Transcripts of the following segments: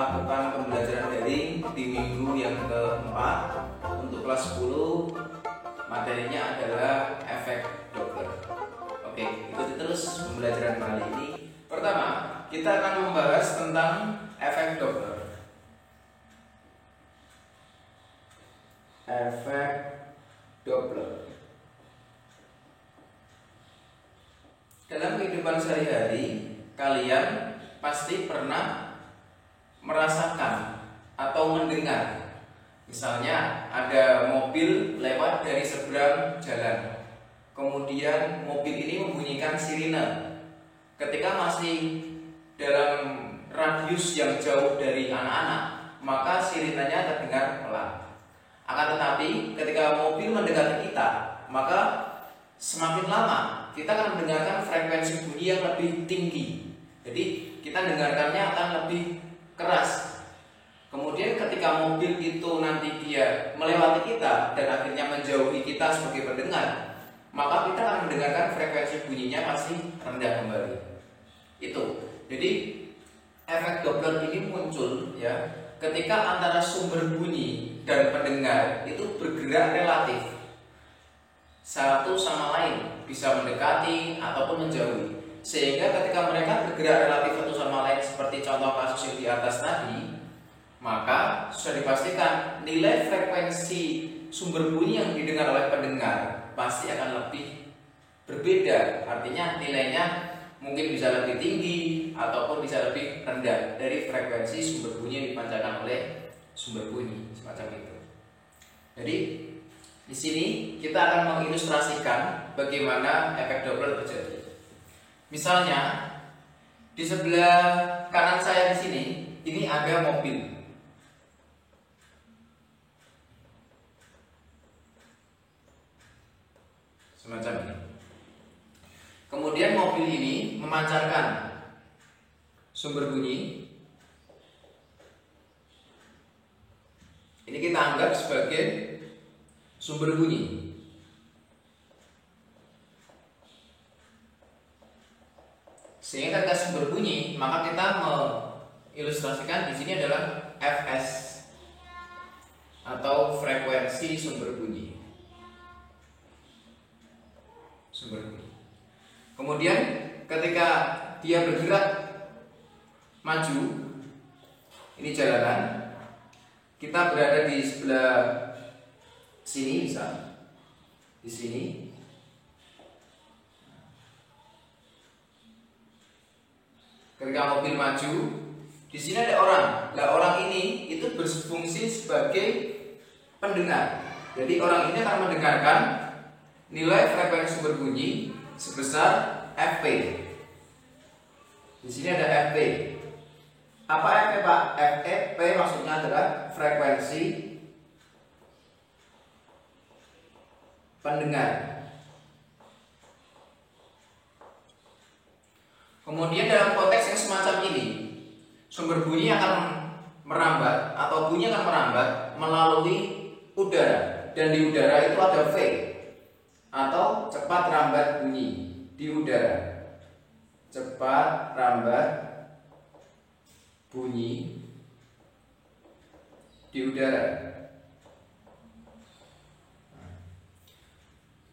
melakukan pembelajaran daring di minggu yang keempat. Untuk kelas 10 materinya adalah efek Doppler. Oke, ikuti terus pembelajaran kali ini. Pertama, kita akan membahas tentang efek Doppler. Efek Doppler. Dalam kehidupan sehari-hari, kalian pasti pernah merasakan atau mendengar, misalnya ada mobil lewat dari seberang jalan, kemudian mobil ini membunyikan sirine. Ketika masih dalam radius yang jauh dari anak-anak, maka sirinenya terdengar pelan. Akan tetapi ketika mobil mendekati kita, maka semakin lama kita akan mendengarkan frekuensi bunyi yang lebih tinggi. Jadi kita dengarkannya akan lebih keras. Kemudian ketika mobil itu nanti dia melewati kita dan akhirnya menjauhi kita sebagai pendengar, maka kita akan mendengarkan frekuensi bunyinya masih rendah kembali. Itu. Jadi efek Doppler ini muncul ya ketika antara sumber bunyi dan pendengar itu bergerak relatif satu sama lain, bisa mendekati ataupun menjauhi. Sehingga ketika mereka bergerak relatif satu sama lain seperti contoh kasus yang di atas tadi, maka sudah dipastikan nilai frekuensi sumber bunyi yang didengar oleh pendengar pasti akan lebih berbeda. Artinya nilainya mungkin bisa lebih tinggi ataupun bisa lebih rendah dari frekuensi sumber bunyi yang dipancarkan oleh sumber bunyi, semacam itu. Jadi di sini kita akan mengilustrasikan bagaimana efek Doppler terjadi. Misalnya di sebelah kanan saya di sini, ini ada mobil. Semacam ini. Kemudian mobil ini memancarkan sumber bunyi. Ini kita anggap sebagai sumber bunyi. Sehingga ketika sumber bunyi, maka kita mengilustrasikan di sini adalah Fs atau frekuensi sumber bunyi. Sumber bunyi. Kemudian ketika dia bergerak maju, ini jalanan, kita berada di sebelah sini, bisa di sini. Ketika mobil maju, di sini ada orang. Nah, orang ini itu berfungsi sebagai pendengar. Jadi orang ini akan mendengarkan nilai frekuensi sumber bunyi sebesar Fp. Di sini ada Fp. Apa Fp, Pak? Fp maksudnya adalah frekuensi pendengar. Kemudian dalam konteks yang semacam ini, sumber bunyi akan merambat atau bunyi akan merambat melalui udara, dan di udara itu ada V atau cepat rambat bunyi di udara. Cepat rambat bunyi di udara.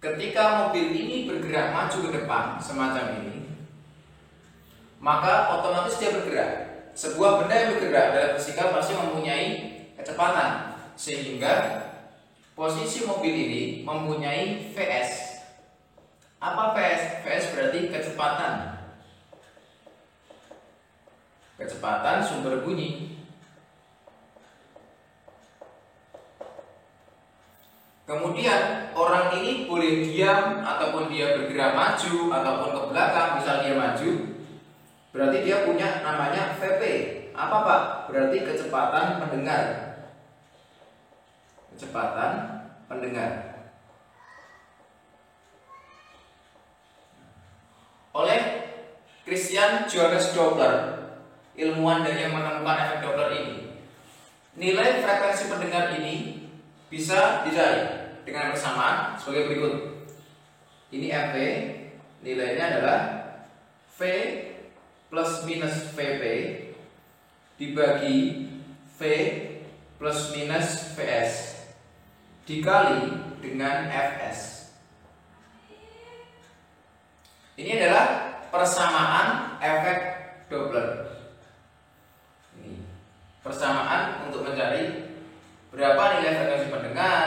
Ketika mobil ini bergerak maju ke depan semacam ini, maka otomatis dia bergerak. Sebuah benda yang bergerak dalam fisika pasti mempunyai kecepatan, sehingga posisi mobil ini mempunyai Vs. Apa Vs? Vs berarti kecepatan. Kecepatan sumber bunyi. Kemudian orang ini boleh diam ataupun dia bergerak maju ataupun ke belakang. Misal dia maju, berarti dia punya namanya Vp. Apa, Pak? Berarti kecepatan pendengar. Kecepatan pendengar. Oleh Christian Johannes Doppler, ilmuwan dari yang menemukan efek Doppler ini, nilai frekuensi pendengar ini bisa dicari dengan persamaan sebagai berikut. Ini Fp, nilainya adalah V plus minus Vp dibagi V plus minus Vs dikali dengan Fs. Ini adalah persamaan efek Doppler. Ini persamaan untuk mencari berapa nilai frekuensi pendengar,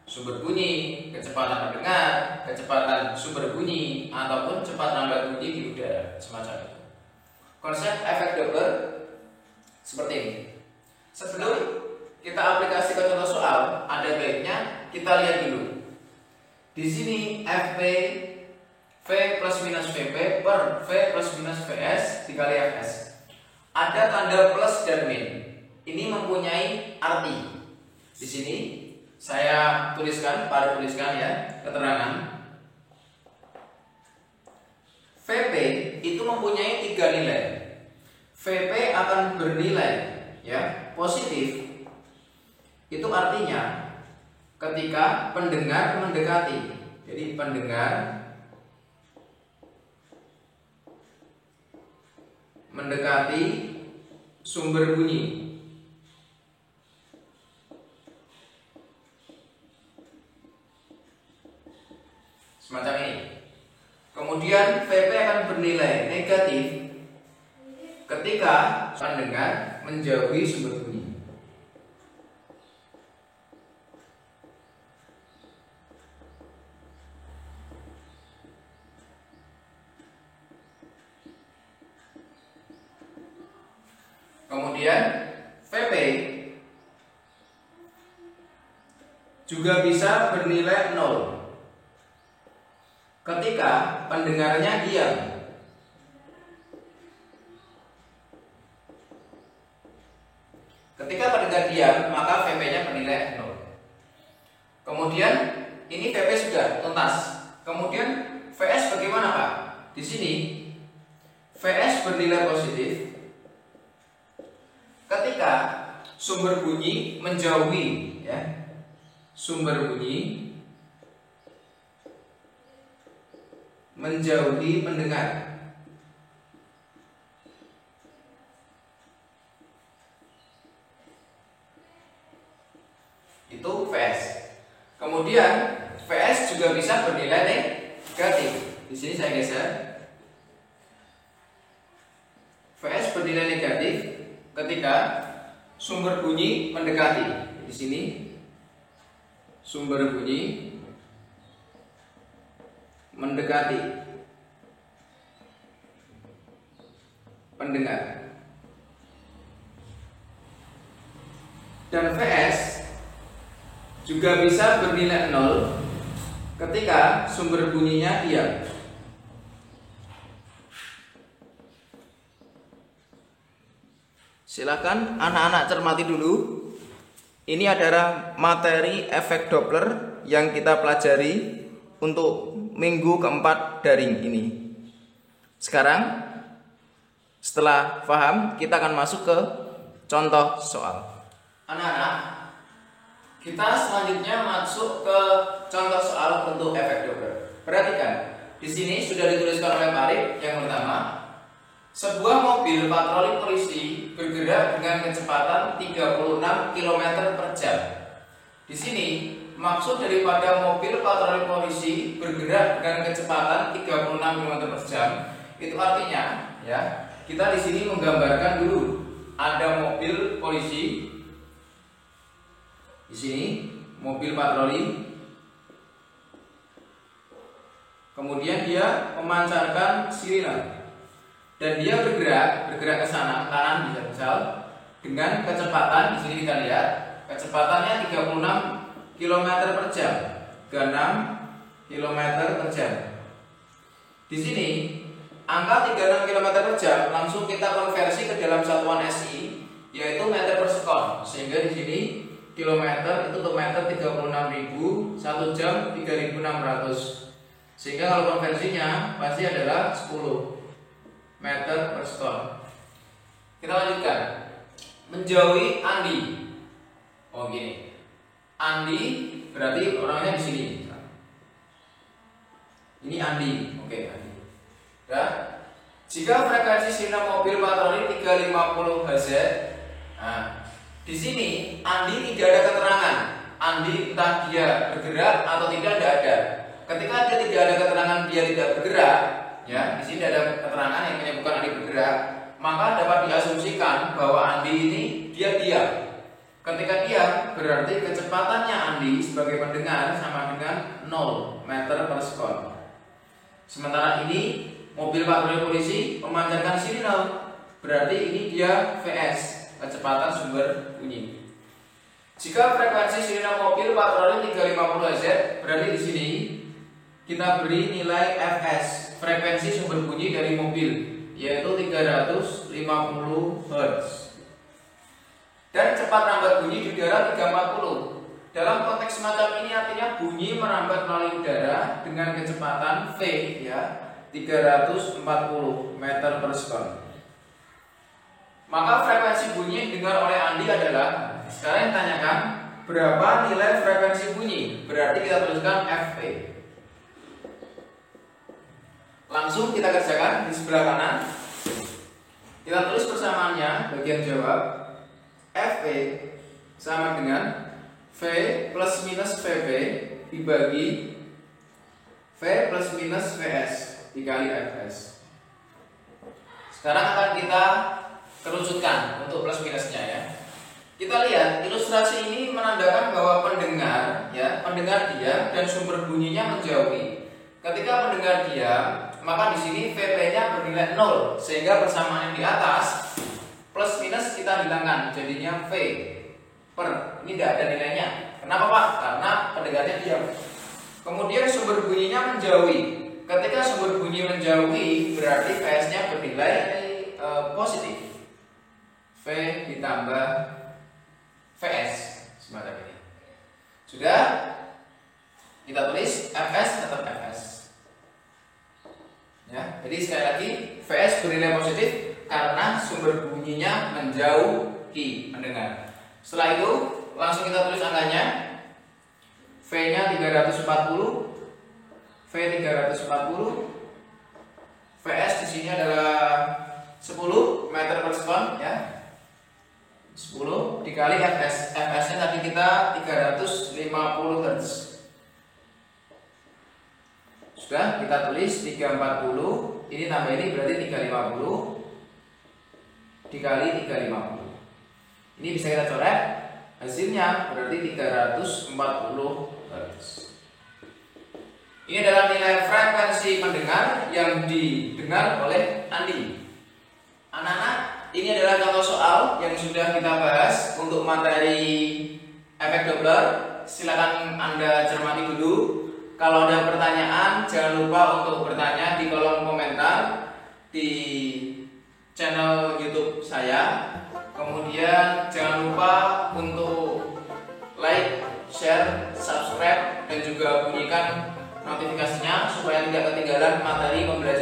sumber bunyi, kecepatan pendengar, kecepatan sumber bunyi, ataupun cepat lambat bunyi di udara, semacam itu. Konsep efek Doppler seperti ini. Sebelum kita aplikasikan contoh soal, ada baiknya kita lihat dulu. Di sini Fp V plus minus Vp per V plus minus Vs dikali Fs. Ada tanda plus dan min. Ini mempunyai arti. Di sini saya tuliskan ya keterangan. Vp itu mempunyai 3 nilai. Vp akan bernilai ya positif. Itu artinya ketika pendengar mendekati. Jadi pendengar mendekati sumber bunyi. Semacam ini. Kemudian Vp akan bernilai negatif ketika pendengar menjauhi sumber bunyi. Kemudian Vp juga bisa bernilai 0 ketika pendengarnya diam. Ketika pendengar diam, maka Vp-nya bernilai 0. Kemudian ini Vp sudah tuntas. Kemudian Vs bagaimana, Pak? Di sini Vs bernilai positif ketika sumber bunyi menjauhi ya. Sumber bunyi menjauhi pendengar. Itu Vs. Kemudian Vs juga bisa bernilai negatif. Di sini saya geser. Vs bernilai negatif ketika sumber bunyi mendekati. Di sini sumber bunyi mendekati pendengar. Dan Vs juga bisa bernilai 0 ketika sumber bunyinya diam. Silakan anak-anak cermati dulu. Ini adalah materi efek Doppler yang kita pelajari untuk minggu keempat daring ini. Sekarang setelah paham, kita akan masuk ke contoh soal. Anak-anak, kita selanjutnya masuk ke contoh soal untuk efek Doppler. Perhatikan, di sini sudah dituliskan oleh Pak Arif yang pertama. Sebuah mobil patroli polisi bergerak dengan kecepatan 36 km per jam. Di sini maksud daripada mobil patroli polisi bergerak dengan kecepatan 36 km per jam itu artinya ya, kita di sini menggambarkan dulu ada mobil polisi. Di sini mobil patroli. Kemudian dia memancarkan sirine. Dan dia bergerak ke sana, ke kanan misal dengan kecepatan, di sini kita lihat kecepatannya 36 km per jam, 36 km per jam. Di sini angka 36 km per jam langsung kita konversi ke dalam satuan SI, yaitu meter per sekon. Sehingga di sini kilometer itu untuk meter 36.000, 1 jam 3.600. Sehingga kalau konversinya pasti adalah 10 meter per sekon. Kita lanjutkan. Menjauhi Andi. Oh gini. Andi berarti orangnya di sini. Ini Andi. Oke, Andi. Udah. Jika frekuensi sirine mobil patroli 350 Hz, nah, di sini Andi tidak ada keterangan. Andi entah dia bergerak atau tidak ada. Ketika dia tidak ada keterangan dia tidak bergerak, ya, di sini ada keterangan yang menyebutkan Andi bergerak, maka dapat diasumsikan bahwa Andi ini dia diam. Ketika diam, berarti kecepatannya Andi sebagai pendengar sama dengan 0 meter per sekon. Sementara ini mobil patroli polisi memancarkan sirine, berarti ini dia VS, kecepatan sumber bunyi. Jika frekuensi sirine mobil patroli 350 Hz, berarti di sini kita beri nilai Fs, frekuensi sumber bunyi dari mobil, yaitu 350 Hz. Dan cepat rambat bunyi di udara 340. Dalam konteks semacam ini artinya bunyi merambat melalui udara dengan kecepatan V, ya, 340 meter per sekon. Maka frekuensi bunyi yang didengar oleh Andi adalah, sekarang yang tanyakan berapa nilai frekuensi bunyi, berarti kita tuliskan Fp. Langsung kita kerjakan di sebelah kanan. Kita tulis persamaannya bagian jawab. Fp sama dengan V plus minus Vp dibagi V plus minus Vs dikali Fs. Sekarang akan kita kerucutkan untuk plus minusnya, ya. Kita lihat ilustrasi ini menandakan bahwa pendengar, ya, pendengar diam dan sumber bunyinya menjauhi. Ketika pendengar diam, maka di sini Vp-nya bernilai 0, sehingga persamaan yang di atas plus minus kita hilangkan, jadinya V per, ini tidak ada nilainya. Kenapa, Pak? Karena pendengarnya diam. Kemudian sumber bunyinya menjauhi. Ketika sumber bunyi menjauhi, berarti Vs-nya bernilai positif. V ditambah Vs semacam ini. Sudah? Kita tulis Fs tetap Fs. Ya, jadi sekali lagi Vs bernilai positif karena sumber bunyinya menjauhi pendengar. Setelah itu langsung kita tulis angkanya. V-nya 340, V 340, Vs di sini adalah 10 meter per sekon, ya. 10 dikali Fs. Fs-nya tadi kita 350 Hz. Sudah, kita tulis 340. Ini tambah ini berarti 350 dikali 350. Ini bisa kita coret. Hasilnya berarti 340 Hz. Ini adalah nilai frekuensi pendengar yang didengar oleh Andi. Anak-anak, ini adalah contoh soal yang sudah kita bahas untuk materi efek Doppler. Silakan Anda cermati dulu. Kalau ada pertanyaan, jangan lupa untuk bertanya di kolom komentar di channel YouTube saya. Kemudian jangan lupa untuk like, share, subscribe, dan juga bunyikan notifikasinya supaya tidak ketinggalan materi pembelajaran